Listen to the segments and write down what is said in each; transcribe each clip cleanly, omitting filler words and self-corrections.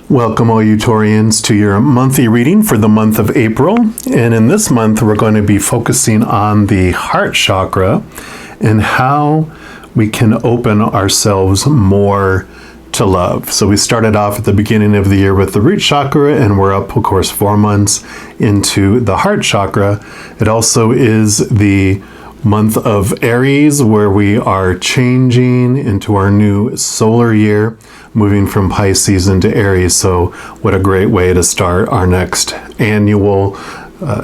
Welcome all you Taurians to your monthly reading for the month of April. And in this month, we're going to be focusing on the heart chakra and how we can open ourselves more to love. So we started off at the beginning of the year with the root chakra, and we're up, of course, 4 months into the heart chakra. It also is the month of Aries, where we are changing into our new solar year, moving from Pisces into Aries. So what a great way to start our next annual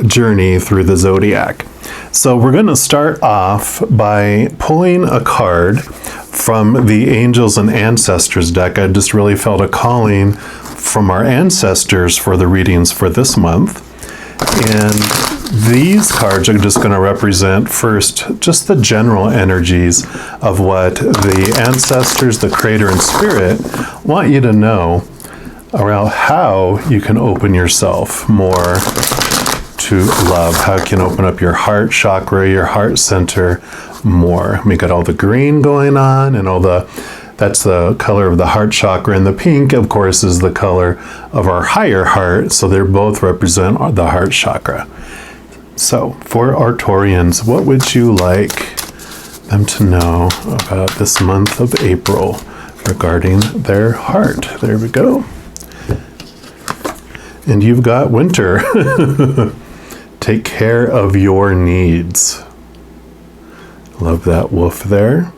journey through the zodiac. So we're going to start off by pulling a card from the Angels and Ancestors deck. I just really felt a calling from our ancestors for the readings for this month. And these cards are just going to represent first just the general energies of what the ancestors, the creator and spirit want you to know around how you can open yourself more to love, how you can open up your heart chakra, your heart center more. We got all the green going on and that's the color of the heart chakra, and the pink, of course, is the color of our higher heart. So they both represent the heart chakra. So for our Taurians, what would you like them to know about this month of April regarding their heart? There we go. And you've got winter. Take care of your needs. Love that wolf there.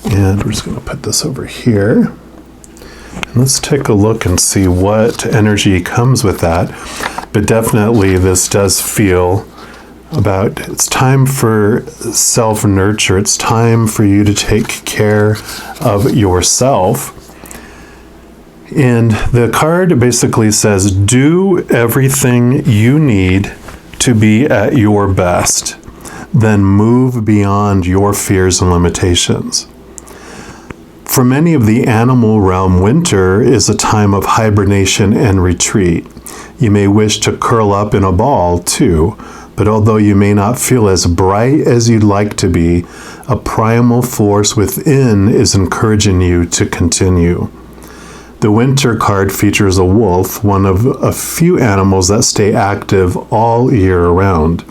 And we're just going to put this over here. And let's take a look and see what energy comes with that. But definitely this does feel about it's time for self-nurture. It's time for you to take care of yourself. And the card basically says, do everything you need to be at your best. Then move beyond your fears and limitations. For many of the animal realm, winter is a time of hibernation and retreat. You may wish to curl up in a ball too, but although you may not feel as bright as you'd like to be, a primal force within is encouraging you to continue. The winter card features a wolf, one of a few animals that stay active all year around.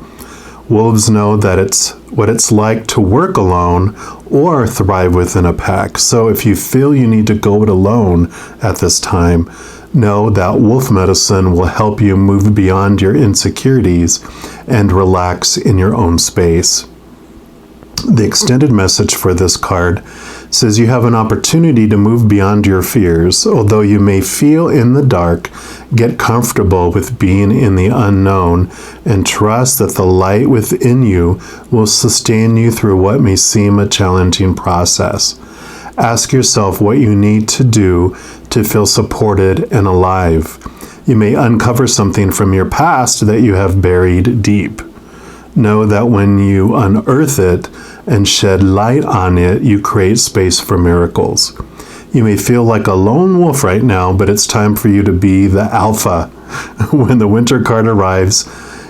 Wolves know that it's what it's like to work alone or thrive within a pack. So if you feel you need to go it alone at this time, know that wolf medicine will help you move beyond your insecurities and relax in your own space. The extended message for this card says you have an opportunity to move beyond your fears. Although you may feel in the dark, get comfortable with being in the unknown and trust that the light within you will sustain you through what may seem a challenging process. Ask yourself what you need to do to feel supported and alive. You may uncover something from your past that you have buried deep. Know that when you unearth it and shed light on it, you create space for miracles. You may feel like a lone wolf right now, but it's time for you to be the alpha. When the winter card arrives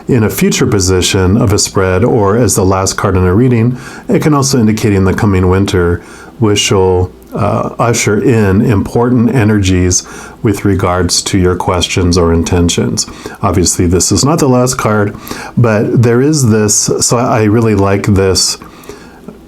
in a future position of a spread or as the last card in a reading, it can also indicate in the coming winter, which will usher in important energies with regards to your questions or intentions. Obviously, this is not the last card, but there is this, so I really like this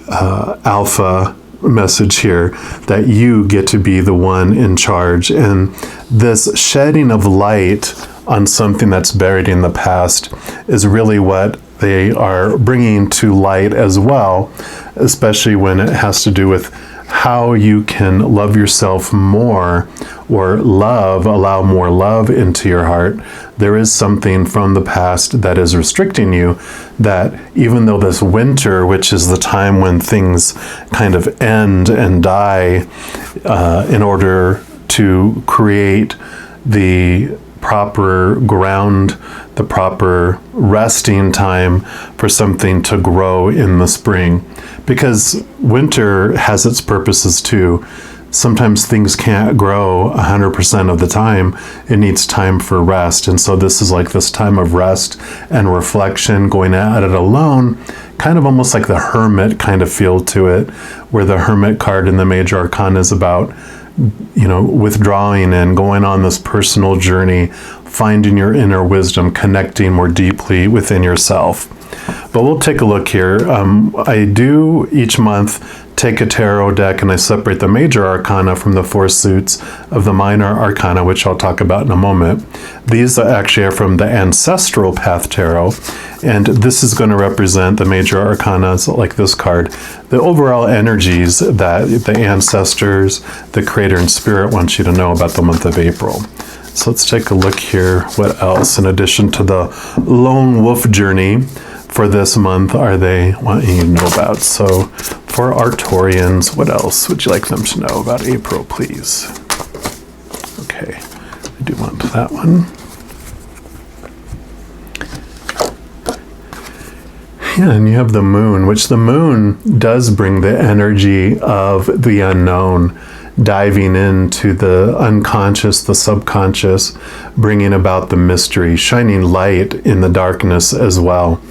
alpha message here, that you get to be the one in charge. And this shedding of light on something that's buried in the past is really what they are bringing to light as well, especially when it has to do with how you can love yourself more or allow more love into your heart. There is something from the past that is restricting you, that even though this winter, which is the time when things kind of end and die in order to create the proper ground, the proper resting time for something to grow in the spring. Because winter has its purposes too. Sometimes things can't grow 100% of the time. It needs time for rest. And so this is like this time of rest and reflection, going at it alone, kind of almost like the hermit kind of feel to it, where the hermit card in the major arcana is about withdrawing and going on this personal journey, finding your inner wisdom, connecting more deeply within yourself. But we'll take a look here. I do each month take a tarot deck and I separate the major arcana from the 4 suits of the minor arcana, which I'll talk about in a moment. These actually are from the Ancestral Path Tarot, and this is going to represent the major arcana, like this card, the overall energies that the ancestors, the creator, and spirit want you to know about the month of April. So let's take a look here. What else, in addition to the lone wolf journey for this month, are they wanting you to know about? So for Arcturians, what else would you like them to know about April, please? Okay, I do want that one. Yeah, and you have the moon, which the moon does bring the energy of the unknown, diving into the unconscious, the subconscious, bringing about the mystery, shining light in the darkness as well.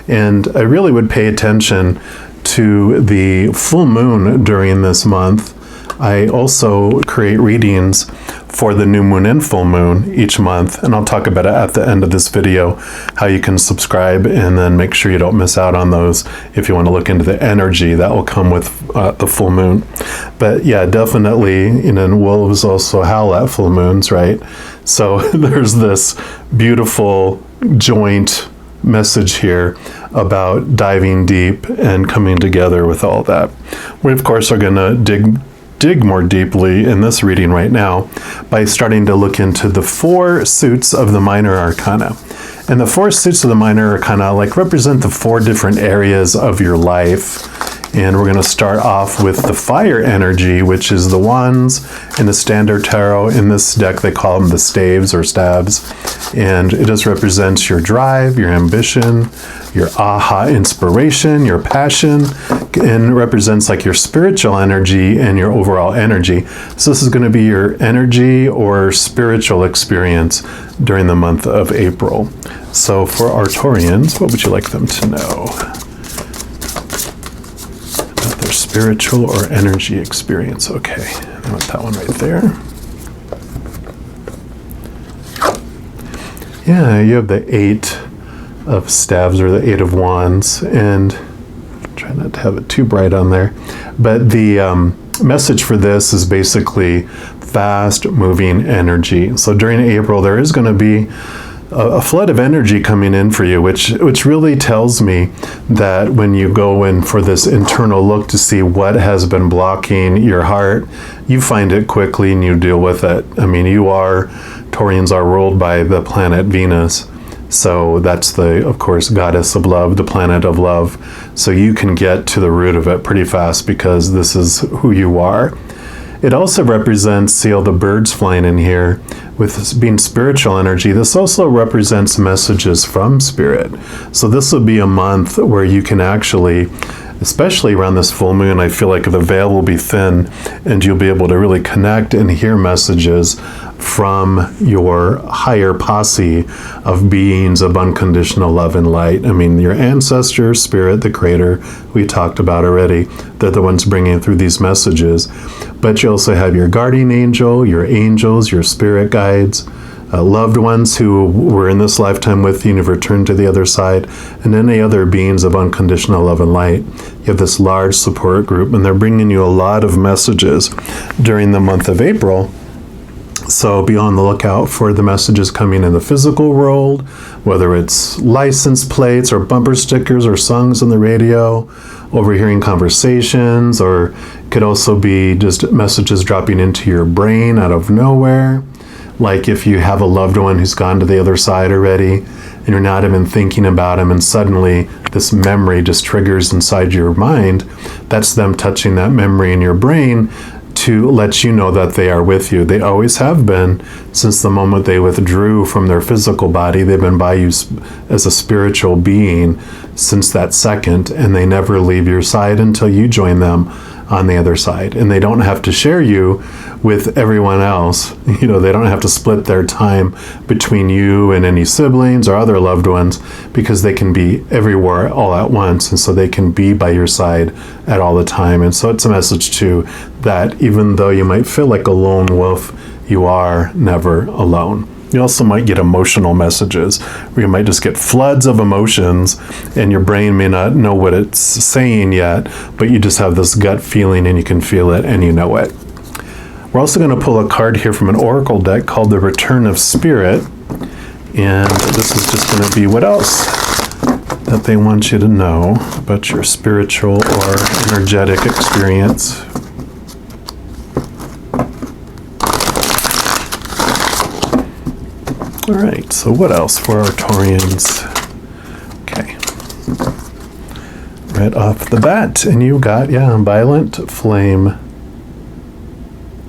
And I really would pay attention to the full moon during this month. I also create readings for the new moon and full moon each month, and I'll talk about it at the end of this video, how you can subscribe and then make sure you don't miss out on those if you want to look into the energy that will come with the full moon. But yeah, definitely, wolves also howl at full moons, right? So there's this beautiful joint message here about diving deep and coming together with all that. We, of course, are going to dig more deeply in this reading right now by starting to look into the 4 suits of the minor arcana. And the 4 suits of the minor arcana represent the 4 different areas of your life. And we're going to start off with the fire energy, which is the wands in the standard tarot. In this deck, they call them the staves or stabs. And it just represents your drive, your ambition, your aha inspiration, your passion, and represents your spiritual energy and your overall energy. So this is going to be your energy or spiritual experience during the month of April. So for Arcturians, what would you like them to know? Their spiritual or energy experience. Okay, I want that one right there. Yeah, you have the 8 of staves or the 8 of wands, and try not to have it too bright on there. But the message for this is basically fast moving energy. So during April, there is going to be a flood of energy coming in for you, which really tells me that when you go in for this internal look to see what has been blocking your heart, you find it quickly and you deal with it. I mean, Taurians are ruled by the planet Venus. So that's of course, goddess of love, the planet of love. So you can get to the root of it pretty fast because this is who you are. It also represents, see all the birds flying in here, with this being spiritual energy. This also represents messages from spirit. So this will be a month where you can actually, especially around this full moon, I feel like the veil will be thin and you'll be able to really connect and hear messages from your higher posse of beings of unconditional love and light. I mean, your ancestors, spirit, the creator, we talked about already. They're the ones bringing through these messages. But you also have your guardian angel, your angels, your spirit guides, loved ones who were in this lifetime with you and have returned to the other side, and any other beings of unconditional love and light. You have this large support group, and they're bringing you a lot of messages during the month of April. So be on the lookout for the messages coming in the physical world, whether it's license plates or bumper stickers or songs on the radio, overhearing conversations, or it could also be just messages dropping into your brain out of nowhere. Like if you have a loved one who's gone to the other side already and you're not even thinking about him, and suddenly this memory just triggers inside your mind, that's them touching that memory in your brain to let you know that they are with you. They always have been. Since the moment they withdrew from their physical body, they've been by you as a spiritual being since that second, and they never leave your side until you join them on the other side, and they don't have to share you with everyone else. They don't have to split their time between you and any siblings or other loved ones, because they can be everywhere all at once, and so they can be by your side at all the time. And so it's a message too, that even though you might feel like a lone wolf, you are never alone. You also might get emotional messages, where you might just get floods of emotions, and your brain may not know what it's saying yet, but you just have this gut feeling, and you can feel it, and you know it. We're also going to pull a card here from an oracle deck called the Return of Spirit, and this is just going to be what else that they want you to know about your spiritual or energetic experience. All right, so what else for our Taurians? Okay. Right off the bat, and you got, violent flame.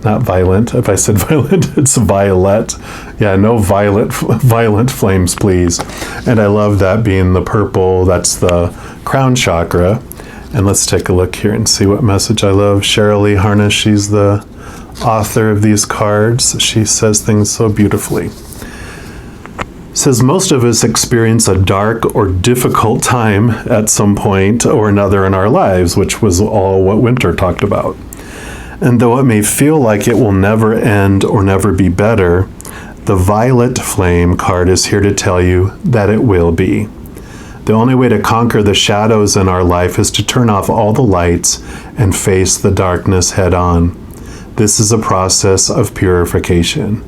Not violent. If I said violent, it's violet. Yeah, no violent flames, please. And I love that being the purple. That's the crown chakra. And let's take a look here and see what message I love. Cheryl Lee Harness, she's the author of these cards. She says things so beautifully. Says most of us experience a dark or difficult time at some point or another in our lives, which was all what Winter talked about. And though it may feel like it will never end or never be better, the Violet Flame card is here to tell you that it will be. The only way to conquer the shadows in our life is to turn off all the lights and face the darkness head on. This is a process of purification.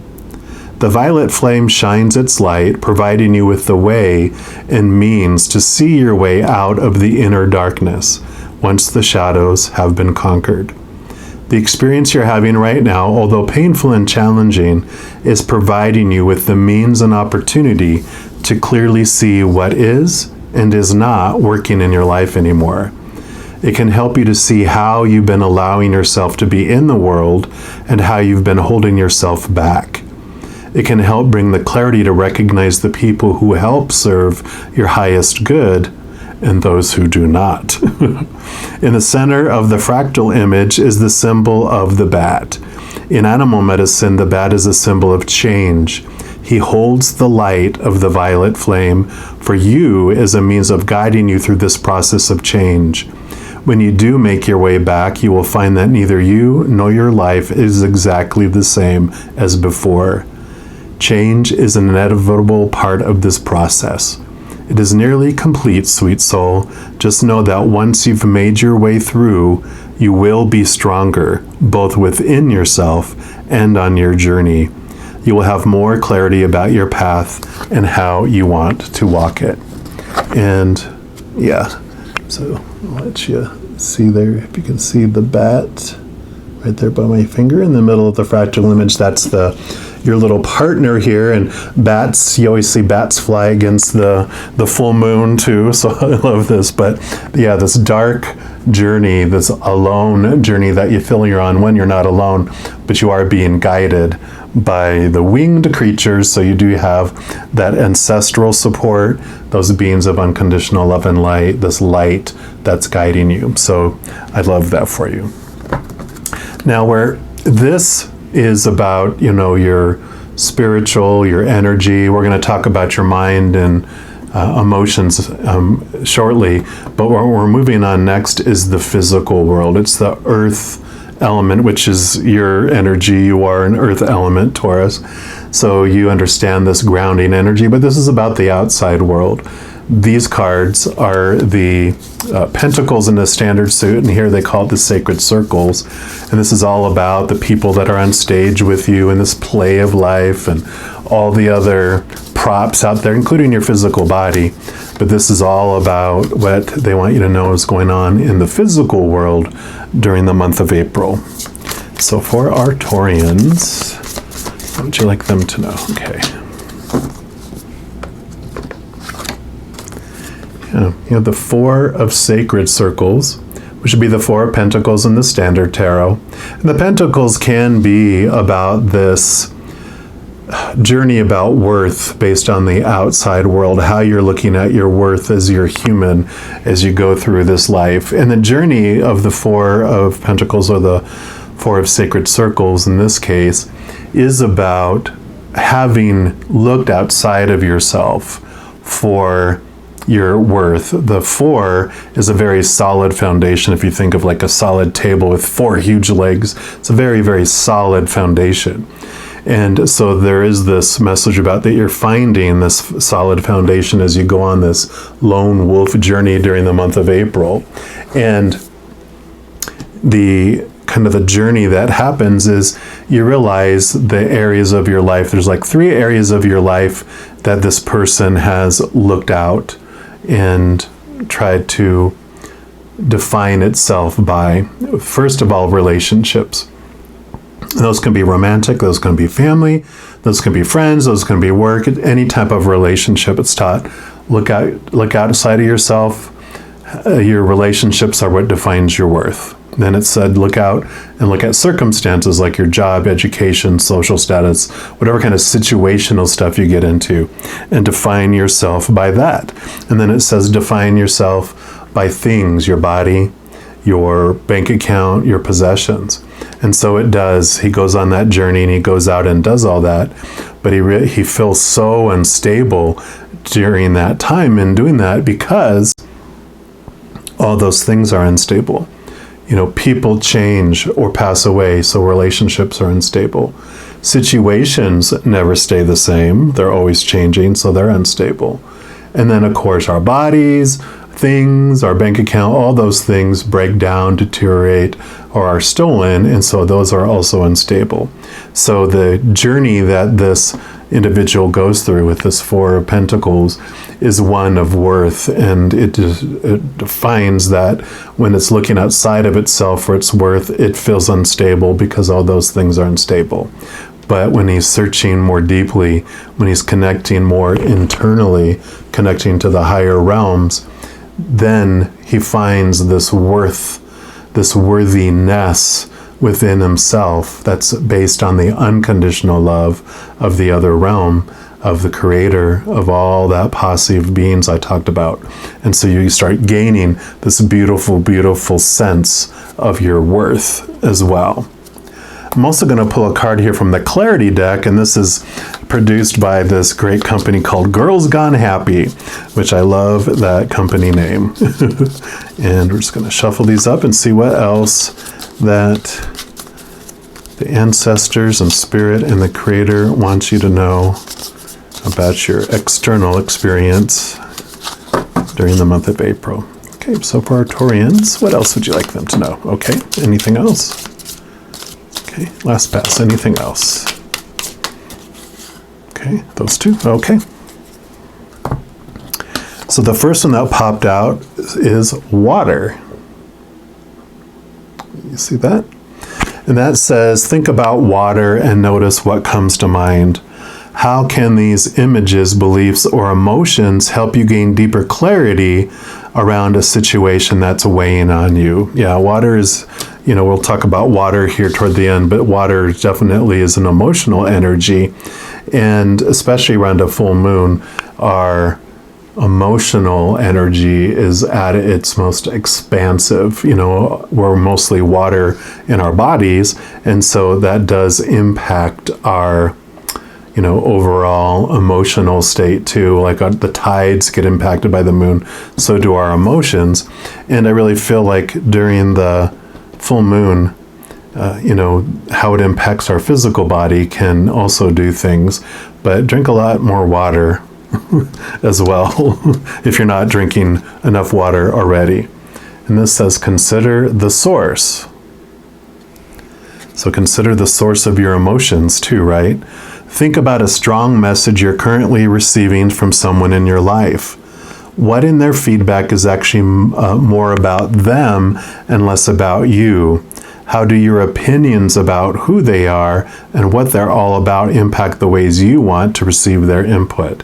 The violet flame shines its light, providing you with the way and means to see your way out of the inner darkness once the shadows have been conquered. The experience you're having right now, although painful and challenging, is providing you with the means and opportunity to clearly see what is and is not working in your life anymore. It can help you to see how you've been allowing yourself to be in the world and how you've been holding yourself back. It can help bring the clarity to recognize the people who help serve your highest good and those who do not. In the center of the fractal image is the symbol of the bat. In animal medicine, the bat is a symbol of change. He holds the light of the violet flame for you as a means of guiding you through this process of change. When you do make your way back, you will find that neither you nor your life is exactly the same as before. Change is an inevitable part of this process. It is nearly complete, sweet soul. Just know that once you've made your way through, you will be stronger, both within yourself and on your journey. You will have more clarity about your path and how you want to walk it. And so I'll let you see there, if you can see the bat right there by my finger in the middle of the fractal image. That's your little partner here, and bats, you always see bats fly against the full moon too, so I love this. But this dark journey, this alone journey that you feel you're on when you're not alone, but you are being guided by the winged creatures, so you do have that ancestral support, those beings of unconditional love and light, this light that's guiding you. So I love that for you. Now, where this is about, your spiritual, your energy. We're going to talk about your mind and emotions shortly, but what we're moving on next is the physical world. It's the earth element, which is your energy. You are an earth element, Taurus. So you understand this grounding energy, but this is about the outside world. These cards are the pentacles in the standard suit, and here they call it the sacred circles. And this is all about the people that are on stage with you in this play of life and all the other props out there, including your physical body. But this is all about what they want you to know is going on in the physical world during the month of April. So for our Taurians, what would you like them to know? Okay. You have the Four of Sacred Circles, which would be the Four of Pentacles in the Standard Tarot. And the Pentacles can be about this journey about worth based on the outside world, how you're looking at your worth as you're human as you go through this life. And the journey of the Four of Pentacles, or the Four of Sacred Circles in this case, is about having looked outside of yourself for your worth. The four is a very solid foundation. If you think of like a solid table with four huge legs, it's a very, very solid foundation. And so there is this message about that you're finding this solid foundation as you go on this lone wolf journey during the month of April. And the kind of the journey that happens is you realize the areas of your life. There's like 3 areas of your life that this person has looked out and tried to define itself by. First of all, relationships. Those can be romantic, those can be family, those can be friends, those can be work, any type of relationship. It's taught, look outside of yourself. Your relationships are what defines your worth. Then it said, look out and look at circumstances like your job, education, social status, whatever kind of situational stuff you get into, and define yourself by that. And then it says, define yourself by things, your body, your bank account, your possessions. And so it does. He goes on that journey and he goes out and does all that. But he feels so unstable during that time in doing that because all those things are unstable. You know, people change or pass away, so relationships are unstable. Situations never stay the same. They're always changing, so they're unstable. And then, of course, our bodies, things, our bank account, all those things break down, deteriorate, or are stolen, and so those are also unstable. So the journey that this individual goes through with this Four of Pentacles is one of worth, and it defines that when it's looking outside of itself for its worth, it feels unstable because all those things are unstable. But when he's searching more deeply, when he's connecting more internally, connecting to the higher realms, then he finds this worth, this worthiness within himself that's based on the unconditional love of the other realm, of the creator, of all that posse of beings I talked about. And so you start gaining this beautiful, beautiful sense of your worth as well. I'm also going to pull a card here from the Clarity deck, and this is produced by this great company called Girls Gone Happy, which I love that company name. And we're just going to shuffle these up and see what else that the ancestors and spirit and the creator wants you to know about your external experience during the month of April. Okay, so for our Taurians, what else would you like them to know? Okay, anything else? Okay, last pass, anything else? Okay, those two, okay. So the first one that popped out is water. You see that? And that says, think about water and notice what comes to mind. How can these images, beliefs, or emotions help you gain deeper clarity around a situation that's weighing on you? Yeah, water is, we'll talk about water here toward the end, but water definitely is an emotional energy. And especially around a full moon, our emotional energy is at its most expansive. We're mostly water in our bodies, and so that does impact our overall emotional state too. Like the tides get impacted by the moon, so do our emotions. And I really feel like during the full moon, how it impacts our physical body can also do things. But drink a lot more water as well if you're not drinking enough water already. And this says, consider the source. So consider the source of your emotions too, right? Think about a strong message you're currently receiving from someone in your life. What in their feedback is actually more about them and less about you? How do your opinions about who they are and what they're all about impact the ways you want to receive their input?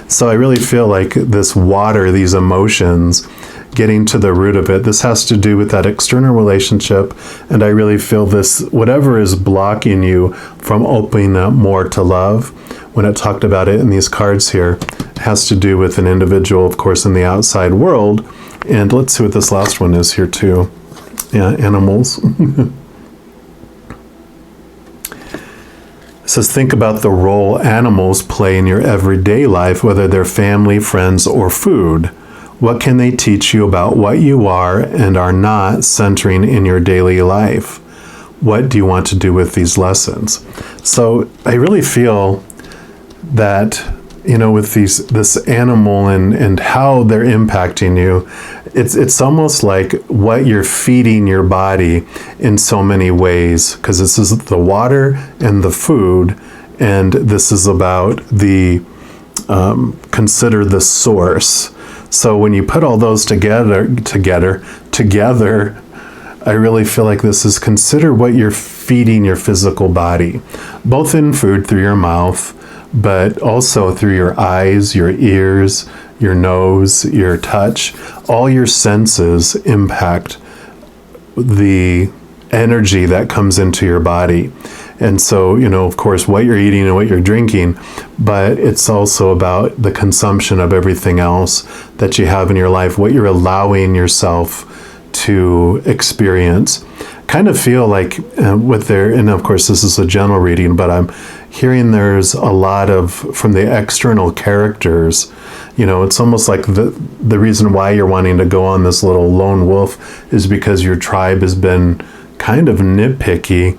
So I really feel like this water, these emotions, getting to the root of it, this has to do with that external relationship. And I really feel this, whatever is blocking you from opening up more to love, when it talked about it in these cards here, it has to do with an individual, of course, in the outside world. And let's see what this last one is here too. Yeah, animals. It says, think about the role animals play in your everyday life, whether they're family, friends, or food. What can they teach you about what you are and are not centering in your daily life? What do you want to do with these lessons? So I really feel that, with this animal and how they're impacting you, it's almost like what you're feeding your body in so many ways, because this is the water and the food, and this is about the consider the source. So when you put all those together, I really feel like this is consider what you're feeding your physical body, both in food through your mouth, but also through your eyes, your ears, your nose, your touch. All your senses impact the energy that comes into your body. And so, of course, what you're eating and what you're drinking, but it's also about the consumption of everything else that you have in your life, what you're allowing yourself to experience. Kind of feel like and of course this is a general reading, but I'm hearing there's a lot of, from the external characters, it's almost like the reason why you're wanting to go on this little lone wolf is because your tribe has been kind of nitpicky,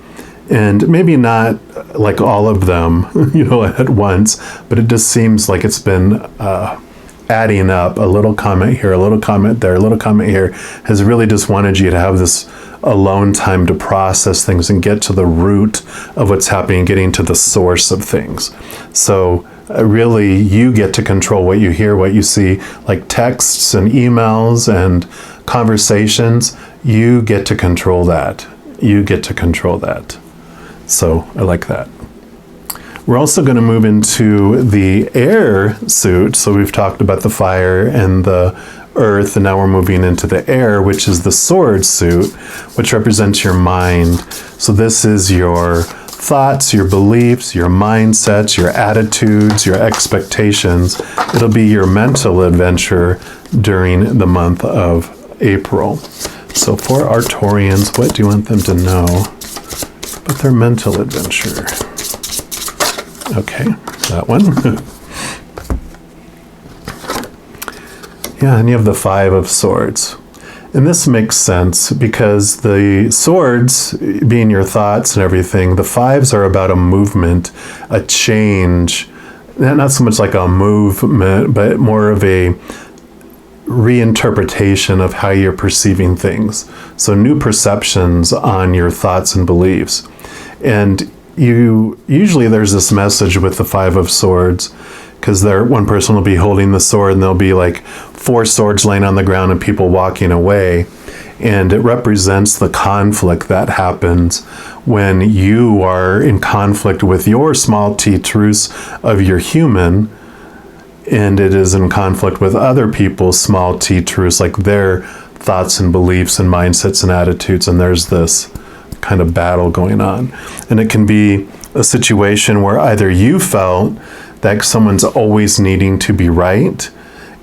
and maybe not like all of them, at once, but it just seems like it's been adding up. A little comment here, a little comment there, a little comment here has really just wanted you to have this alone time to process things and get to the root of what's happening, getting to the source of things. So really, you get to control what you hear, what you see, like texts and emails and conversations. You get to control that. You get to control that. So I like that. We're also going to move into the air suit. So we've talked about the fire and the earth, and now we're moving into the air, which is the sword suit, which represents your mind. So this is your thoughts, your beliefs, your mindsets, your attitudes, your expectations. It'll be your mental adventure during the month of April. So for our Taurians, what do you want them to know about their mental adventure? Okay, that one. Yeah, and you have the Five of Swords. And this makes sense because the swords being your thoughts and everything, the fives are about a movement, a change, not so much like a movement, but more of a reinterpretation of how you're perceiving things. So new perceptions on your thoughts and beliefs. And usually there's this message with the Five of Swords, because one person will be holding the sword and there'll be like 4 swords laying on the ground and people walking away. And it represents the conflict that happens when you are in conflict with your small t truths of your human, and it is in conflict with other people's small t truths, like their thoughts and beliefs and mindsets and attitudes. And there's this kind of battle going on. And it can be a situation where either you felt that someone's always needing to be right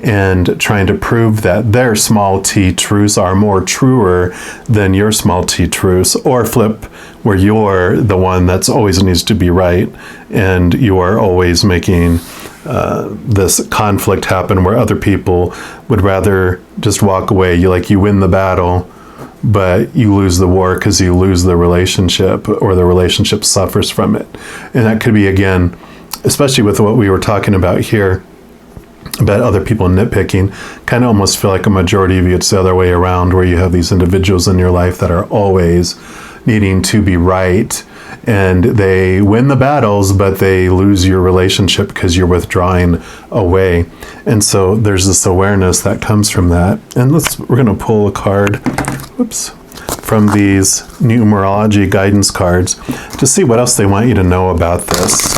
and trying to prove that their small t truths are more truer than your small t truths, or flip, where you're the one that's always needs to be right and you're always making this conflict happen where other people would rather just walk away. You win the battle, but you lose the war because you lose the relationship, or the relationship suffers from it. And that could be, again, especially with what we were talking about here, about other people nitpicking, kind of almost feel like a majority of you, it's the other way around, where you have these individuals in your life that are always needing to be right, and they win the battles, but they lose your relationship because you're withdrawing away. And so there's this awareness that comes from that. And we're going to pull a card, from these numerology guidance cards to see what else they want you to know about this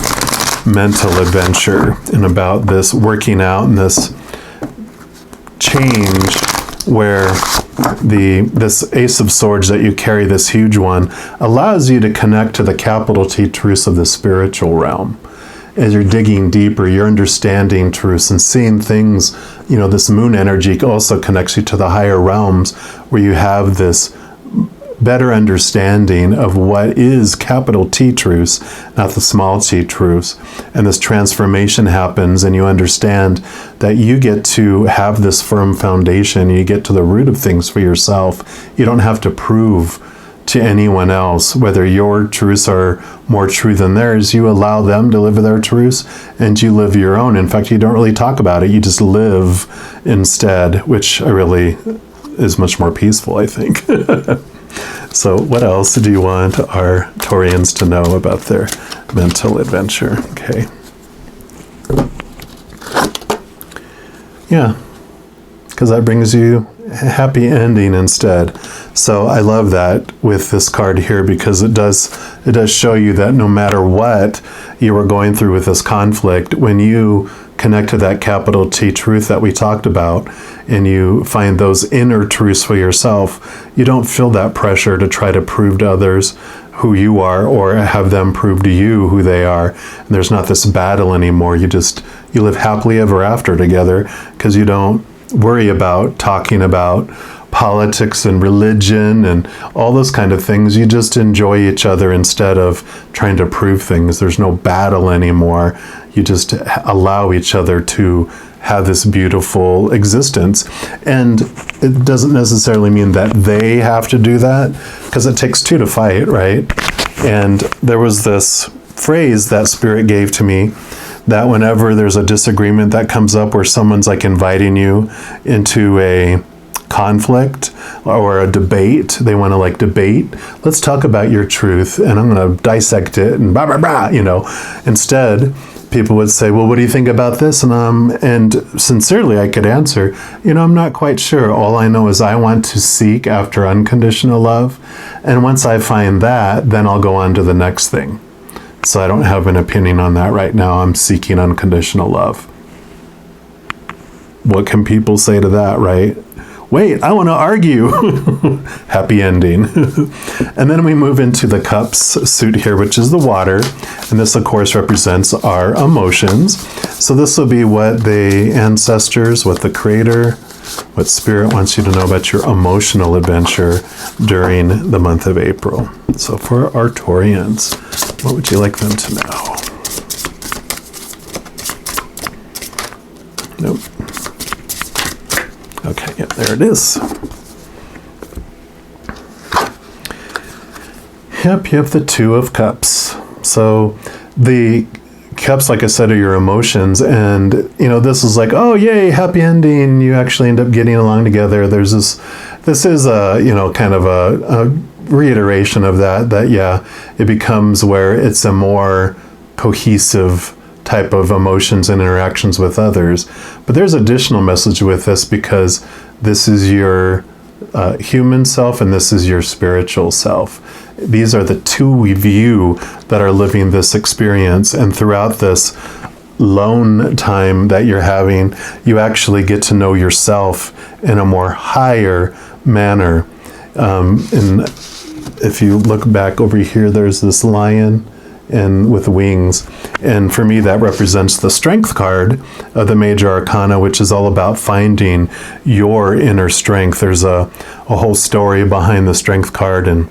mental adventure and about this working out and this change, where this Ace of Swords that you carry, this huge one, allows you to connect to the capital T truths of the spiritual realm. as you're digging deeper, you're understanding truths and seeing things. This moon energy also connects you to the higher realms, where you have this better understanding of what is capital T truths, not the small t truths. And this transformation happens, and you understand that you get to have this firm foundation. You get to the root of things for yourself. You don't have to prove to anyone else whether your truths are more true than theirs. You allow them to live their truths, and you live your own. In fact, you don't really talk about it. You just live instead, which really is much more peaceful, I think. So what else do you want our Taurians to know about their mental adventure? Okay. Yeah, because that brings you a happy ending instead. So I love that with this card here, because it does show you that no matter what you were going through with this conflict, when you connect to that capital T truth that we talked about, and you find those inner truths for yourself, you don't feel that pressure to try to prove to others who you are, or have them prove to you who they are. And there's not this battle anymore. You live happily ever after together, because you don't worry about talking about politics and religion and all those kind of things. You just enjoy each other instead of trying to prove things. There's no battle anymore. You just allow each other to have this beautiful existence. And it doesn't necessarily mean that they have to do that, because it takes two to fight, right? And there was this phrase that Spirit gave to me, that whenever there's a disagreement that comes up, where someone's like inviting you into a conflict or a debate, they want to like debate, let's talk about your truth and I'm going to dissect it and blah, blah, blah, Instead, people would say, well, what do you think about this? And sincerely, I could answer, I'm not quite sure. All I know is I want to seek after unconditional love. And once I find that, then I'll go on to the next thing. So I don't have an opinion on that right now. I'm seeking unconditional love. What can people say to that, right? Wait, I want to argue. Happy ending. And then we move into the Cups suit here, which is the water. And this, of course, represents our emotions. So this will be what the ancestors, what the Creator, what Spirit wants you to know about your emotional adventure during the month of April. So for our Taurians, what would you like them to know? Nope. Okay, yeah, there it is. Yep, you have the Two of Cups. So the Cups, like I said, are your emotions. And, this is like, oh, yay, happy ending. You actually end up getting along together. This is a, kind of a reiteration of that, yeah, it becomes where it's a more cohesive type of emotions and interactions with others. But there's additional message with this, because this is your human self and this is your spiritual self. These are the two of you that are living this experience. And throughout this lone time that you're having, you actually get to know yourself in a more higher manner. And if you look back over here, there's this lion and with wings. And for me, that represents the Strength card of the Major Arcana, which is all about finding your inner strength. There's a whole story behind the Strength card, and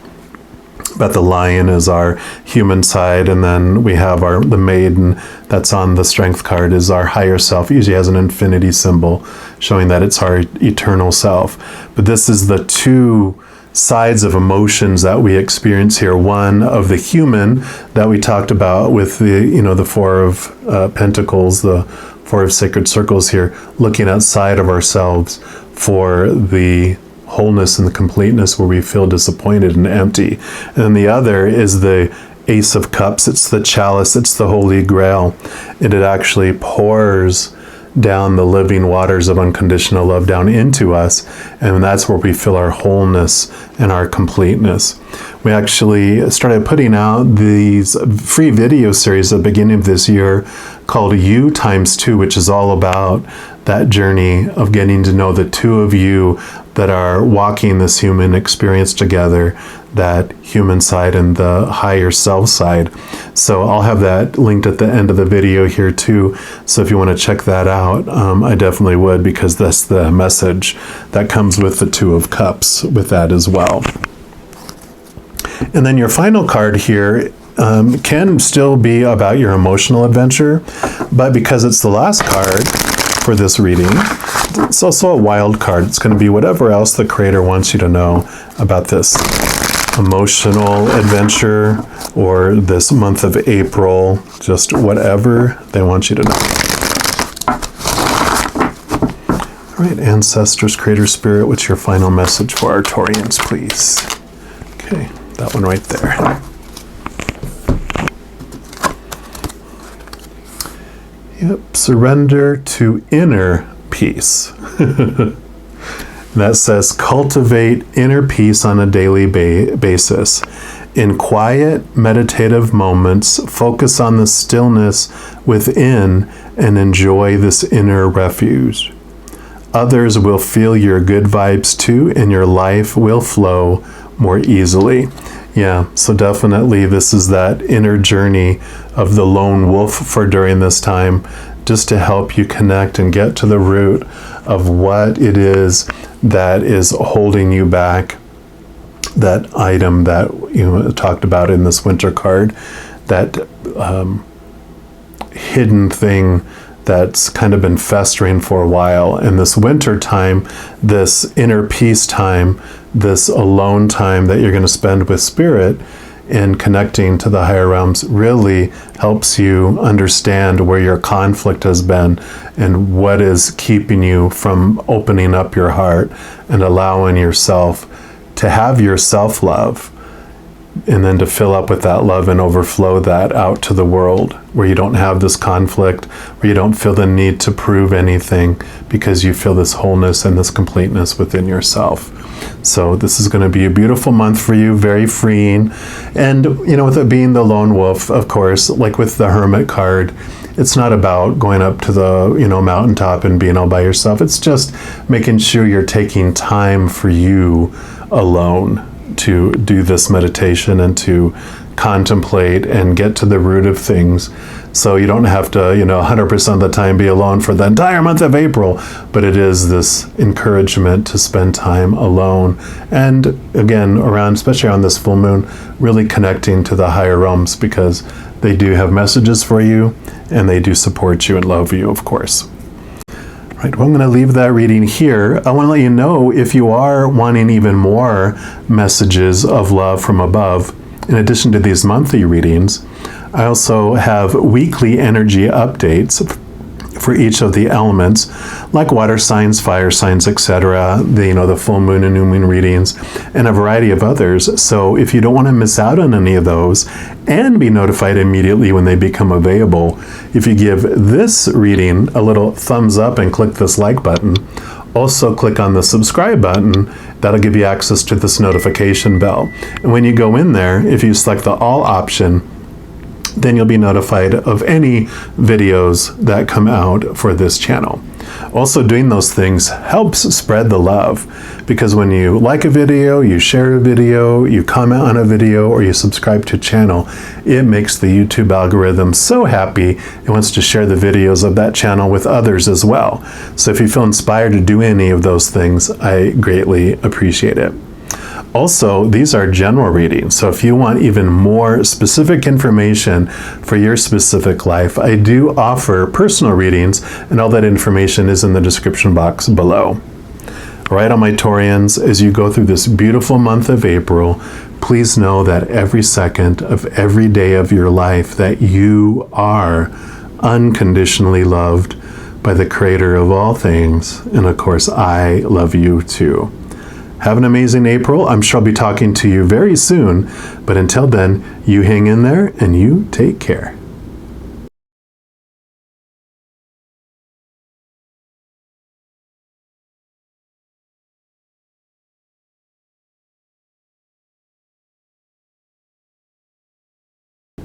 about the lion is our human side, and then we have the maiden that's on the Strength card is our higher self. It usually has an infinity symbol showing that it's our eternal self. But this is the two sides of emotions that we experience here. One of the human that we talked about with the Four of Pentacles, the Four of Sacred Circles here, looking outside of ourselves for the wholeness and the completeness where we feel disappointed and empty. And then the other is the Ace of Cups. It's the chalice. It's the Holy Grail. And it actually pours down the living waters of unconditional love down into us, and that's where we feel our wholeness and our completeness. We actually started putting out these free video series at the beginning of this year called You Times Two, which is all about that journey of getting to know the two of you that are walking this human experience together, that human side and the higher self side. So I'll have that linked at the end of the video here too. So if you want to check that out, I definitely would, because that's the message that comes with the Two of Cups with that as well. And then your final card here can still be about your emotional adventure, but because it's the last card for this reading, it's also a wild card. It's going to be whatever else the creator wants you to know about this emotional adventure or this month of April, just whatever they want you to know. All right, ancestors, creator spirit, what's your final message for our Taurians, please? Okay, that one right there. Yep, surrender to inner peace. That says cultivate inner peace on a daily basis. In quiet, meditative moments, focus on the stillness within and enjoy this inner refuge. Others will feel your good vibes too, and your life will flow more easily. Yeah, so definitely this is that inner journey of the lone wolf for during this time, just to help you connect and get to the root of what it is that is holding you back. That item that you talked about in this winter card, that hidden thing that's kind of been festering for a while. And this winter time, this inner peace time, this alone time that you're going to spend with spirit and connecting to the higher realms really helps you understand where your conflict has been and what is keeping you from opening up your heart and allowing yourself to have your self-love, and then to fill up with that love and overflow that out to the world, where you don't have this conflict, where you don't feel the need to prove anything, because you feel this wholeness and this completeness within yourself. So this is going to be a beautiful month for you, very freeing. And, with it being the lone wolf, of course, like with the Hermit card, it's not about going up to the, mountaintop and being all by yourself. It's just making sure you're taking time for you alone to do this meditation and to contemplate and get to the root of things. So you don't have to, 100% of the time be alone for the entire month of April, but it is this encouragement to spend time alone. And again, especially on this full moon, really connecting to the higher realms, because they do have messages for you and they do support you and love you, of course. Right, well, I'm going to leave that reading here. I want to let you know, if you are wanting even more messages of love from above, in addition to these monthly readings, I also have weekly energy updates for each of the elements, like water signs, fire signs, etc., the full moon and new moon readings, and a variety of others. So if you don't want to miss out on any of those and be notified immediately when they become available, if you give this reading a little thumbs up and click this like button, also click on the subscribe button, that'll give you access to this notification bell. And when you go in there, if you select the all option, then you'll be notified of any videos that come out for this channel. Also, doing those things helps spread the love, because when you like a video, you share a video, you comment on a video, or you subscribe to a channel, it makes the YouTube algorithm so happy it wants to share the videos of that channel with others as well. So if you feel inspired to do any of those things, I greatly appreciate it. Also, these are general readings, so if you want even more specific information for your specific life, I do offer personal readings, and all that information is in the description box below. All right, all my Taurians, as you go through this beautiful month of April, please know that every second of every day of your life that you are unconditionally loved by the Creator of all things, and of course, I love you too. Have an amazing April. I'm sure I'll be talking to you very soon. But until then, you hang in there and you take care.